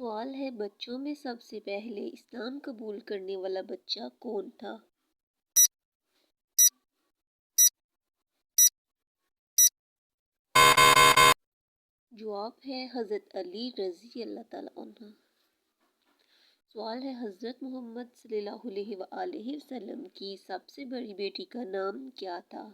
سوال ہے بچوں میں سب سے پہلے اسلام قبول کرنے والا بچہ کون تھا؟ جواب ہے حضرت علی رضی اللہ تعالیٰ عنہ۔ سوال ہے حضرت محمد صلی اللہ علیہ وآلہ وسلم کی سب سے بڑی بیٹی کا نام کیا تھا؟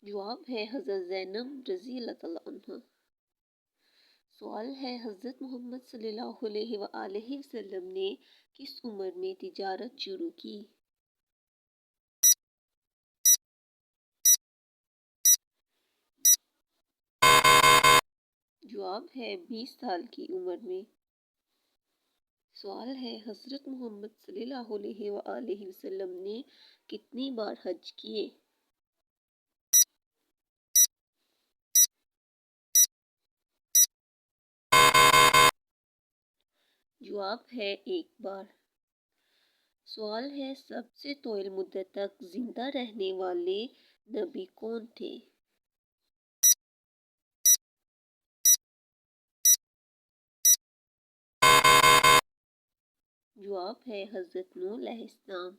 جواب ہے حضرت زینب رضی اللہ تعالیٰ عنہ۔ سوال ہے حضرت محمد صلی اللہ علیہ وآلہ وسلم نے کس عمر میں تجارت شروع کی؟ جواب ہے 20 سال کی عمر میں۔ سوال ہے حضرت محمد صلی اللہ علیہ وآلہ وسلم نے کتنی بار حج کیے؟ جواب ہے 1 بار۔ سوال ہے سب سے طویل مدت تک زندہ رہنے والے نبی کون تھے؟ جواب ہے حضرت نوح علیہ السلام۔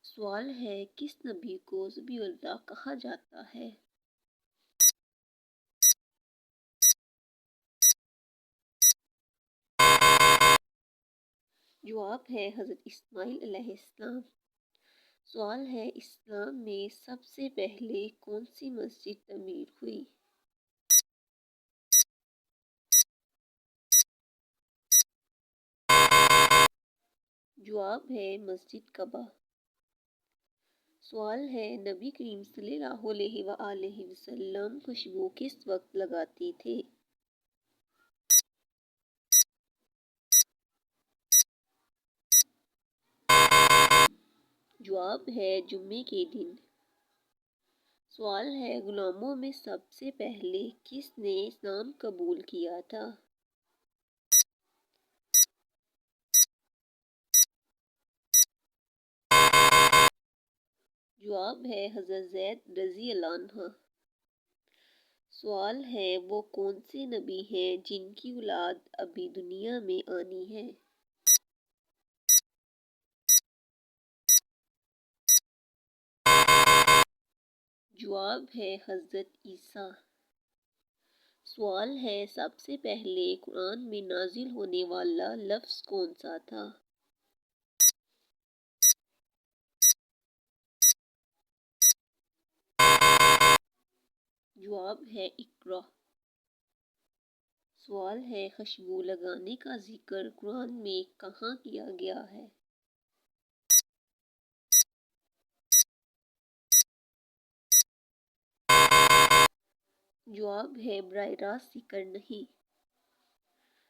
سوال ہے کس نبی کو ذبیح اللہ کہا جاتا ہے؟ جواب ہے حضرت اسماعیل علیہ السلام۔ سوال ہے اسلام میں سب سے پہلے کون سی مسجد تعمیر ہوئی؟ جواب ہے مسجد قباء۔ سوال ہے نبی کریم صلی اللہ علیہ وآلہ وسلم خوشبو کس وقت لگاتے تھے؟ جواب ہے جمعے کے دن۔ سوال ہے غلاموں میں سب سے پہلے کس نے اسلام قبول کیا تھا؟ جواب ہے حضرت زید رضی اللہ عنہ۔ سوال ہے وہ کون سے نبی ہیں جن کی اولاد ابھی دنیا میں آنی ہے؟ جواب ہے حضرت عیسیٰ۔ سوال ہے سب سے پہلے قرآن میں نازل ہونے والا لفظ کون سا تھا؟ جواب ہے اقرا۔ سوال ہے خوشبو لگانے کا ذکر قرآن میں کہاں کیا گیا ہے؟ جواب ہے براہ راست ذکر نہیں۔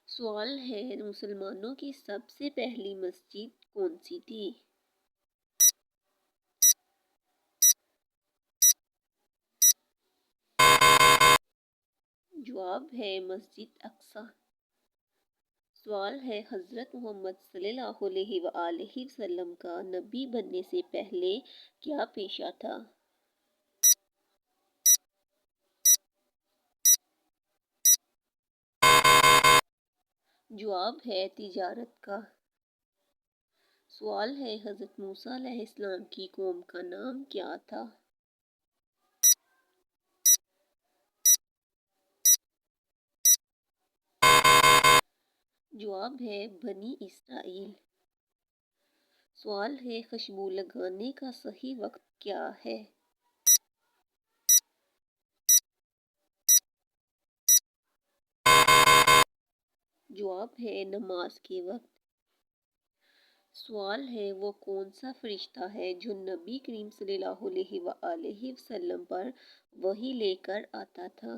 سوال ہے مسلمانوں کی سب سے پہلی مسجد کون سی تھی؟ جواب ہے مسجد اقصی۔ سوال ہے حضرت محمد صلی اللہ علیہ وآلہ وسلم کا نبی بننے سے پہلے کیا پیشہ تھا؟ جواب ہے تجارت کا۔ سوال ہے حضرت موسیٰ علیہ السلام کی قوم کا نام کیا تھا؟ جواب ہے بنی اسرائیل۔ سوال ہے خوشبو لگانے کا صحیح وقت کیا ہے؟ جواب ہے نماز کے وقت۔ سوال ہے وہ کون سا فرشتہ ہے جو نبی کریم صلی اللہ علیہ وآلہ وسلم پر وحی لے کر آتا تھا؟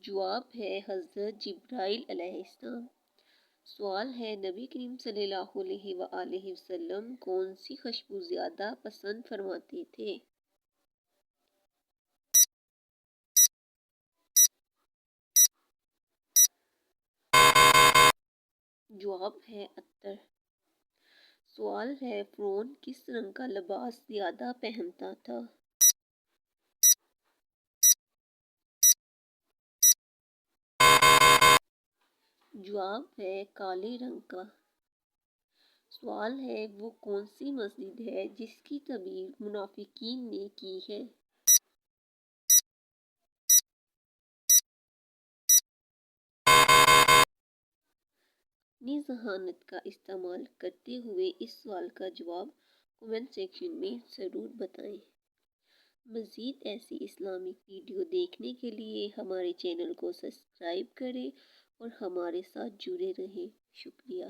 جواب ہے حضرت جبرائیل علیہ السلام۔ سوال ہے نبی کریم صلی اللہ علیہ وآلہ وسلم کون سی خوشبو زیادہ پسند فرماتے تھے؟ جواب ہے عطر۔ سوال ہے فرعون کس رنگ کا لباس زیادہ پہنتا تھا؟ جواب ہے کالے رنگ کا۔ سوال ہے وہ کون سی مسجد ہے جس کی تعمیر منافقین نے کی ہے؟ اپنی ذہانت کا استعمال کرتے ہوئے اس سوال کا جواب کمنٹ سیکشن میں ضرور بتائیں۔ مزید ایسی اسلامک ویڈیو دیکھنے کے لیے ہمارے چینل کو سبسکرائب کریں اور ہمارے ساتھ جڑے رہیں۔ شکریہ۔